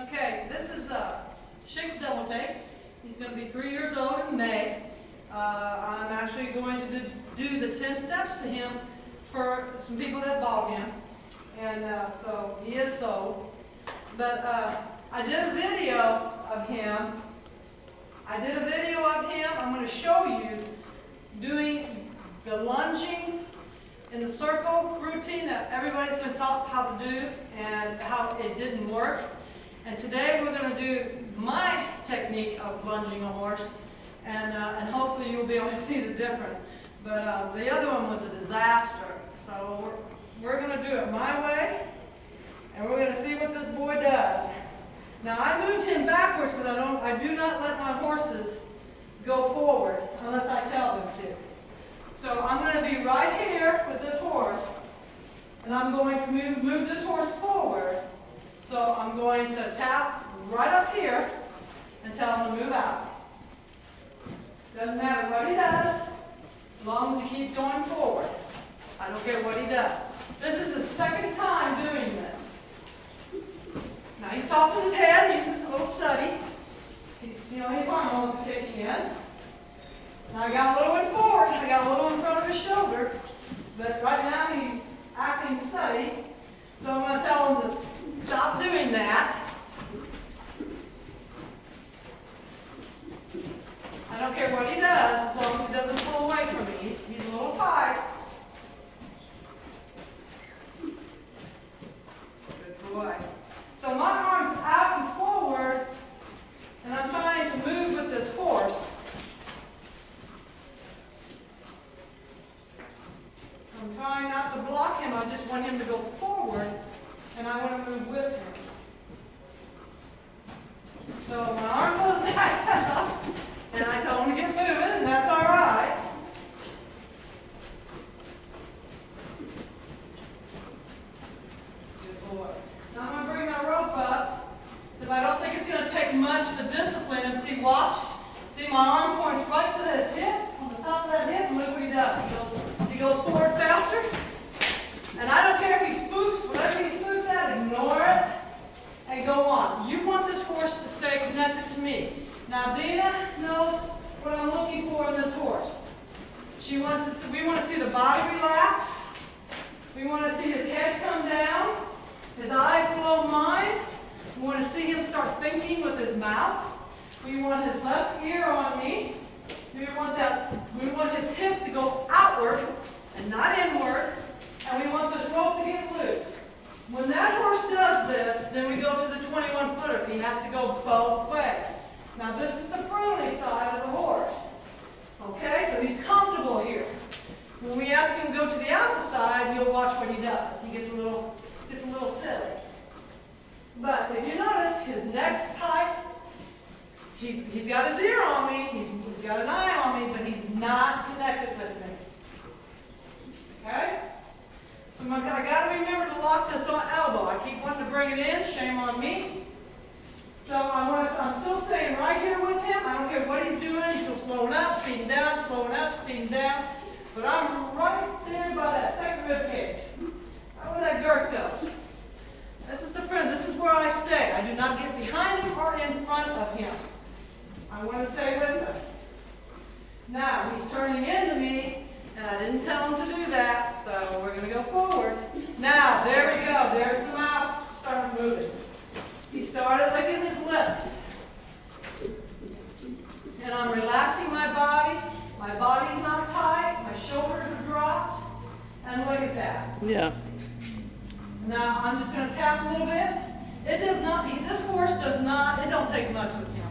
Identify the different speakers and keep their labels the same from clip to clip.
Speaker 1: Okay, this is Schick's double take. He's going to be 3 years old in May. I'm actually going to do the 10 steps to him for some people that bought him. And so he is sold. But I did a video of him. I'm going to show you doing the lunging in the circle routine that everybody's been taught how to do and how it didn't work. And today we're going to do my technique of lunging a horse, and hopefully you'll be able to see the difference. But the other one was a disaster. So we're going to do it my way, and we're going to see what this boy does. Now I moved him backwards because I do not let my horses go forward unless I tell them to. So I'm going to be right here with this horse, and I'm going to move this horse forward. So I'm going to tap right up here and tell him to move out. Doesn't matter what he does, as long as he keeps going forward. I don't care what he does. This is the second time doing this. Now he's tossing his head. He's a little study. His hormones are kicking in. Now I got a little one forward. I got a little in front of his shoulder. But right now he's acting study. So I'm going to tell him to stop doing that. I don't care what he does, as long as he doesn't pull away from me. He's a little tight. Good boy. So my arm's out and forward, and I'm trying to move with this horse. I'm trying not to block him. I just want him to go forward, and I want to move with him. So my arm goes back up, and I tell him to get moving, and that's all right. Good boy. Now I'm going to bring my rope up, because I don't think it's going to take much to discipline him. See, watch. See, my arm points right to his hip, on the top of that hip, and look what he does. He goes forward faster. And I don't care if he spooks, whatever he spooks at, ignore it and go on. You want this horse to stay connected to me. Now Dina knows what I'm looking for in this horse. We want to see the body relax. We want to see his head come down, his eyes below mine. We want to see him start thinking with his mouth. We want his left ear on me. We want his hip to go outward and not inward. And we want this rope to get loose. When that horse does this, then we go to the 21-footer. He has to go both ways. Now this is the friendly side of the horse. Okay, so he's comfortable here. When we ask him to go to the alpha side, you'll watch what he does. He gets a little silly. But if you notice, his neck's tight. He's got his ear on me. He's got an eye on me, but he's not connected with me. Okay? So I got to remember to lock this on elbow. I keep wanting to bring it in. Shame on me. So I'm still staying right here with him. I don't care what he's doing. He's still slowing up, speeding down, slowing up, speeding down. But I'm right there by that second rib cage. Right where that girth goes. This is the friend. This is where I stay. I do not get behind him or in front of him. I want to stay with him. Now, he's turning into me, and I didn't tell him to do that, so we're going to go forward. Now, there we go. There's the mouth starting moving. He started licking his lips. And I'm relaxing my body. My body's not tight. My shoulders are dropped. And look at that.
Speaker 2: Yeah.
Speaker 1: Now, I'm just going to tap a little bit. This horse does not, it don't take much with him.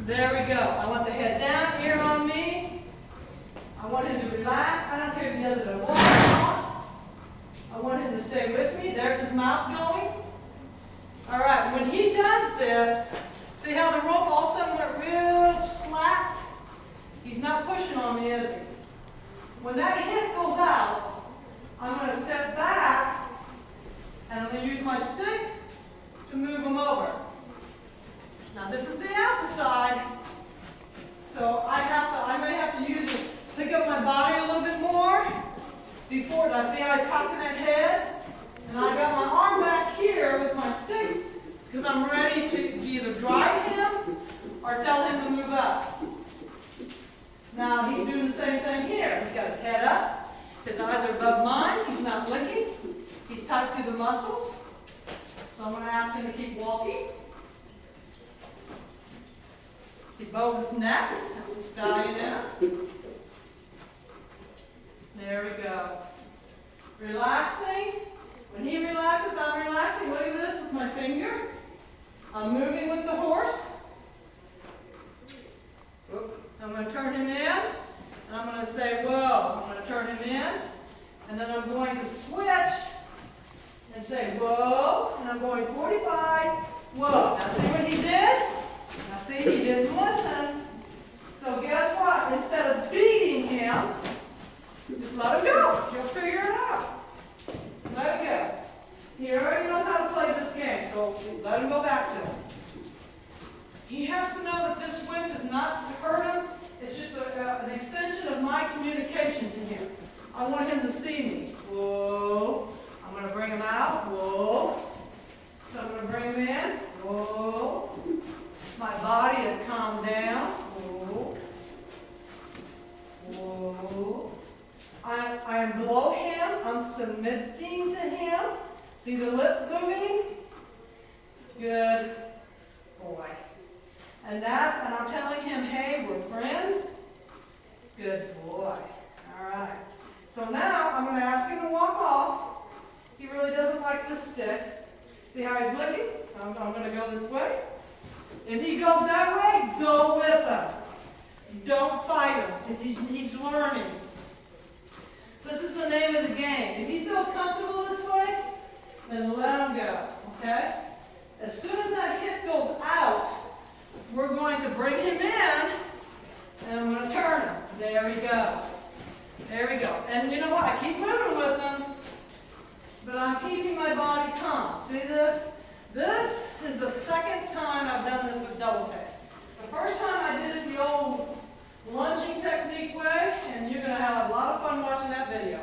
Speaker 1: There we go. I want the head down, ear on me. I want him to relax. I don't care if he does it at once or not. I want him to stay with me. There's his mouth going. All right, when he does this, see how the rope all of a sudden went real slack? He's not pushing on me, is he? When that hip goes out, I'm going to step back, and I'm going to use my stick to move him over. Now this is the alpha side, so I may have to pick up my body a little bit more before. Now see how he's cocking that head? And I got my arm back here with my stick because I'm ready to either drive him or tell him to move up. Now he's doing the same thing here. He's got his head up, his eyes are above mine, he's not blinking, he's tight through the muscles. So I'm going to ask him to keep walking. He bows his neck, that's the stallion in him. There we go. Relaxing. When he relaxes, I'm relaxing. Look at this with my finger. I'm moving with the horse. I'm going to turn him in, and I'm going to say, whoa. I'm going to turn him in, and then I'm going to switch and say, whoa, and I'm going 45, whoa. Now see what he did? Now see, he didn't listen. So guess what? Instead of beating him, just let him go. He'll figure it out. Let him go. He already knows how to play this game, so let him go back to it. He has to know that this whip is not to hurt him. It's just an extension of my communication to him. I want him to see me. Whoa. I'm going to bring him out. Whoa. So I'm going to bring him in. Whoa. My body has calmed down. Whoa. Whoa. I am below him. I'm submitting to him. See the lip moving? Good boy. And I'm telling him, hey, we're friends. Good boy. All right. So now I'm going to ask him to walk off. He really doesn't like this stick. See how he's looking? I'm going to go this way. If he goes that way, go with him. Don't fight him, because he's learning. This is the name of the game. If he feels comfortable this way, then let him go, okay? As soon as that hip goes out, we're going to bring him in, and I'm going to turn him. There we go. There we go. And you know what? I keep moving with him, but I'm keeping my body calm. See this? This is the second time I've done this with double take. The first time I did it the old lunging technique way, and you're going to have a lot of fun watching that video.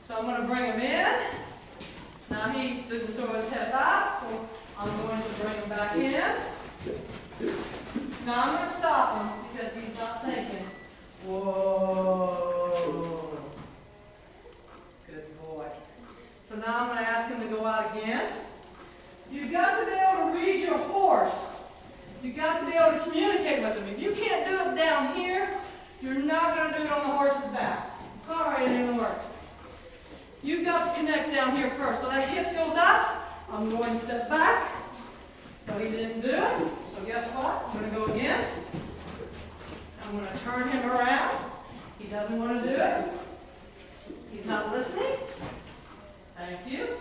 Speaker 1: So I'm going to bring him in. Now he didn't throw his head back, so I'm going to bring him back in. Now I'm going to stop him because he's not thinking. Whoa. Good boy. So now I'm going to ask him to go out again. You've got to be able to read your horse. You've got to be able to communicate with him. If you can't do it down here, you're not going to do it on the horse's back. Sorry, it didn't work. You've got to connect down here first. So that hip goes up. I'm going to step back. So he didn't do it. So guess what? I'm going to go again. I'm going to turn him around. He doesn't want to do it. He's not listening. Thank you.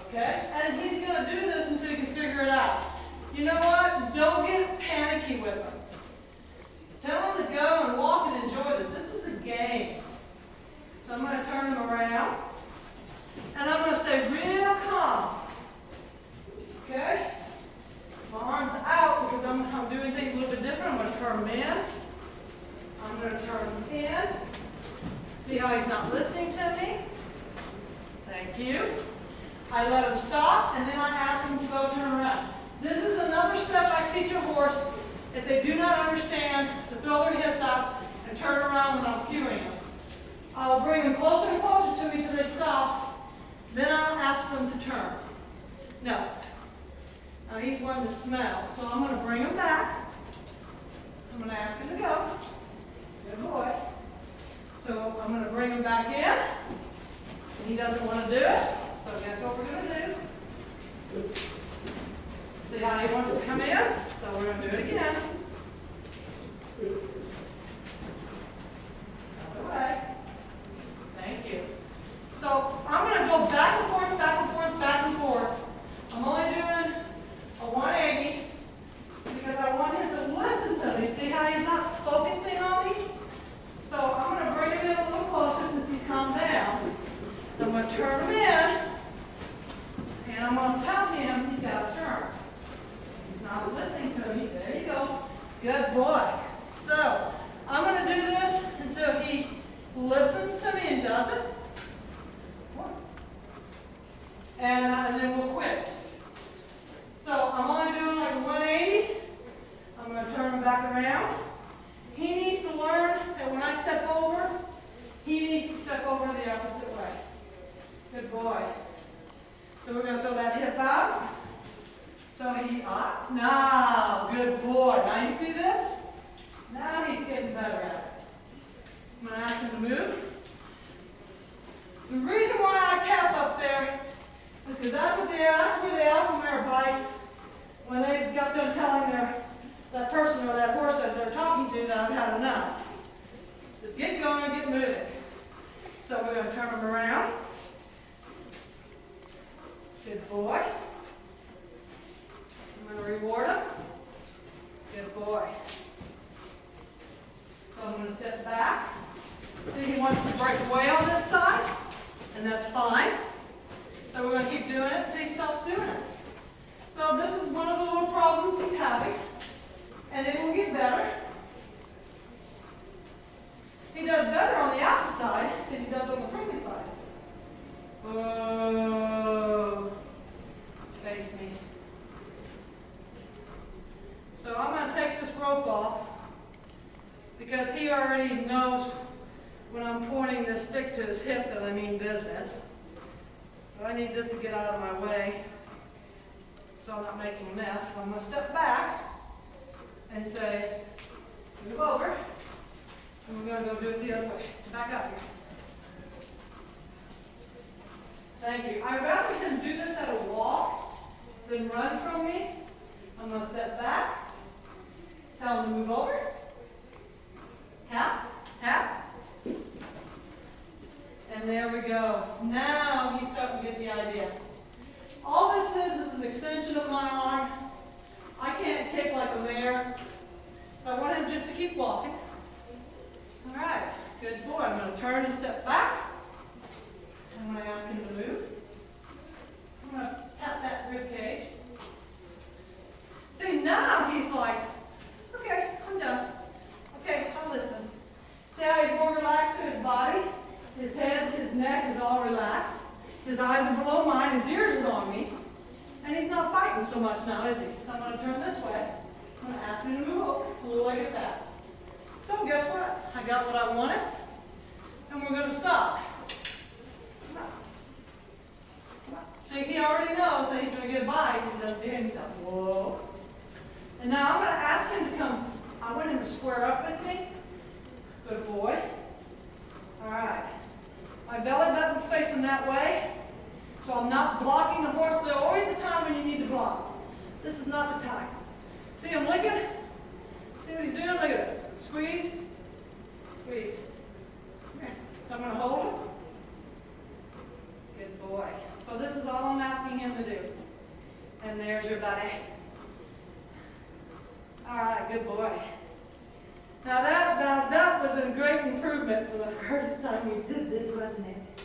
Speaker 1: Okay? And he's going to do this until he can figure it out. You know what? Don't get panicky with him. Tell him to go and walk and enjoy this. This is a game. So I'm going to turn him around. And I'm going to stay real calm. Okay? My arm's out because I'm doing things a little bit different. I'm going to turn him in. I'm going to turn him in. See how he's not listening to me? Thank you. I let him stop, and then I ask him to go turn around. This is another step I teach a horse if they do not understand to throw their hips out and turn around when I'm cueing them. I'll bring them closer and closer to me till they stop. Then I'll ask them to turn. No. Now he's wanting to smell, so I'm going to bring him back. I'm going to ask him to go. Good boy. So I'm going to bring him back in. And he doesn't want to do it. So guess what we're going to do? See how he wants to come in? So we're going to do it again. Other way. Thank you. So I'm going to go back and forth, back and forth, back and forth. I'm only doing a 180 because I want him to listen to me. See how he's not focusing on me? So I'm going to bring him in a little closer since he's calmed down. I'm going to turn him in, and I'm going to tell him he's got to turn. He's not listening to me. There you go. Good boy. So I'm going to do this until he listens to me and does it. And then we'll quit. So he up. Now, good boy. Now you see this? Now he's getting better at it. I'm going to ask him to move. The reason why I tap up there is because that's where the alpha mare bites when they got done telling that person or that horse that they're talking to that I've had enough. So get going, get moving. So we're going to turn them around. Good boy. I'm going to reward him. Good boy. So I'm going to step back. See, he wants to break away on this side, and that's fine. So we're going to keep doing it until he stops doing it. So this is one of the little problems he's having, and it will get better. He does better on the alpha side than he does on the friendly side. Whoa. Face me. So I'm going to take this rope off because he already knows when I'm pointing this stick to his hip that I mean business. So I need this to get out of my way so I'm not making a mess. So I'm going to step back and say, move over, and we're going to go do it the other way. Back up here. Thank you. I'd rather him do this at a walk than run from me. I'm going to step back, tell him to move over, tap, tap, and there we go. Now he's starting to get the idea. All this is an extension of my arm. I can't kick like a mare, so I want him just to keep walking. All right, good boy. I'm going to turn and step back. I'm going to ask him to move. I'm going to tap that rib cage. See, now he's like, okay, I'm done. Okay, I'll listen. See how he's more relaxed to his body? His head, his neck is all relaxed. His eyes are below mine, his ears is on me. And he's not fighting so much now, is he? So I'm going to turn this way. I'm going to ask him to move over. Look at that. So guess what? I got what I wanted. And we're going to stop. Come on. Come on. See, he already knows that he's going to get a bite. He doesn't do anything. Whoa. And now I'm going to ask him to come. I want him to square up with me. Good boy. All right. My belly button's facing that way, so I'm not blocking the horse. There's always a time when you need to block. This is not the time. See him licking? See what he's doing? Look at this. Squeeze. Squeeze. Come here. So I'm going to hold him. Good boy. So this is all I'm asking him to do. And there's your buddy. All right, good boy. Now that was a great improvement for the first time we did this, wasn't it?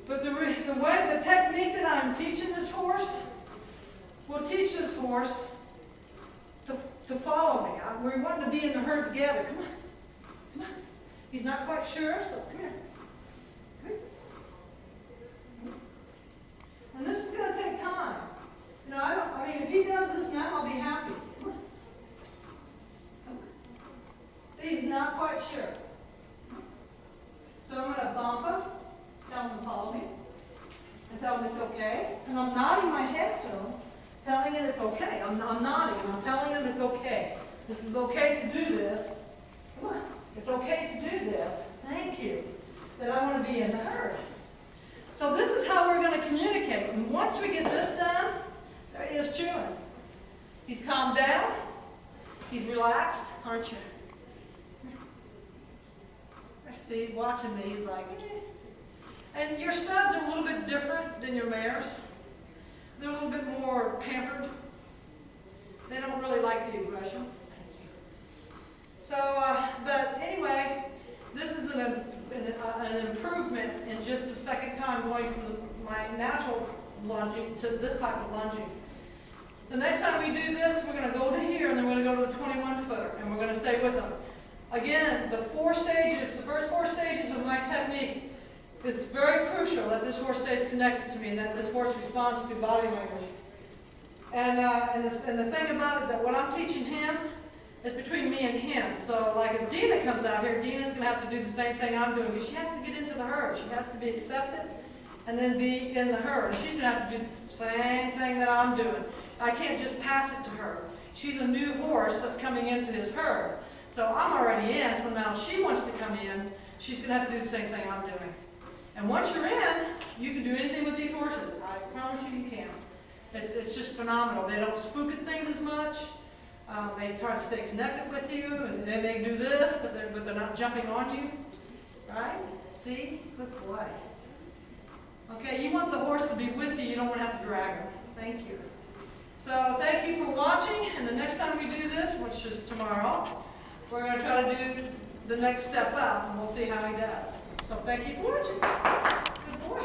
Speaker 1: But the technique that I'm teaching this horse will teach this horse to follow me. We want to be in the herd together. Come on. Come on. He's not quite sure, so come here. Come here. And this is going to take time. You know, I mean, if he does this now, I'll be happy. Come on. Come on. See, he's not quite sure. So I'm going to bump him, tell him to follow me, and tell him it's okay. And I'm nodding my head to him, telling him it's okay. I'm nodding, and I'm telling him it's okay. This is okay to do this. Come on. It's okay to do this. Thank you. That I want to be in the herd. So this is how we're going to communicate. And once we get this done, there he is chewing. He's calmed down. He's relaxed, aren't you? See, he's watching me. He's like, eh. And your studs are a little bit different than your mares. They're a little bit more pampered. They don't really like the aggression. So, but anyway, this is an improvement in just the second time going from my natural lunging to this type of lunging. The next time we do this, we're going to go to here, and then we're going to go to the 21-footer, and we're going to stay with them. Again, the first 4 stages of my technique is very crucial that this horse stays connected to me and that this horse responds to body language. And the thing about it is that what I'm teaching him is between me and him. So like if Dina comes out here, Dina's going to have to do the same thing I'm doing because she has to get into the herd. She has to be accepted and then be in the herd. And she's going to have to do the same thing that I'm doing. I can't just pass it to her. She's a new horse that's coming into his herd. So I'm already in, so now she wants to come in, she's gonna have to do the same thing I'm doing. And once you're in, you can do anything with these horses. I promise you, you can. It's just phenomenal. They don't spook at things as much. They try to stay connected with you, and they may do this, but they're not jumping on you. Right? See? Good boy. Okay, you want the horse to be with you. You don't want to have to drag him. Thank you. So thank you for watching, and the next time we do this, which is tomorrow, we're going to try to do the next step up, and we'll see how he does. So thank you for watching. Good boy.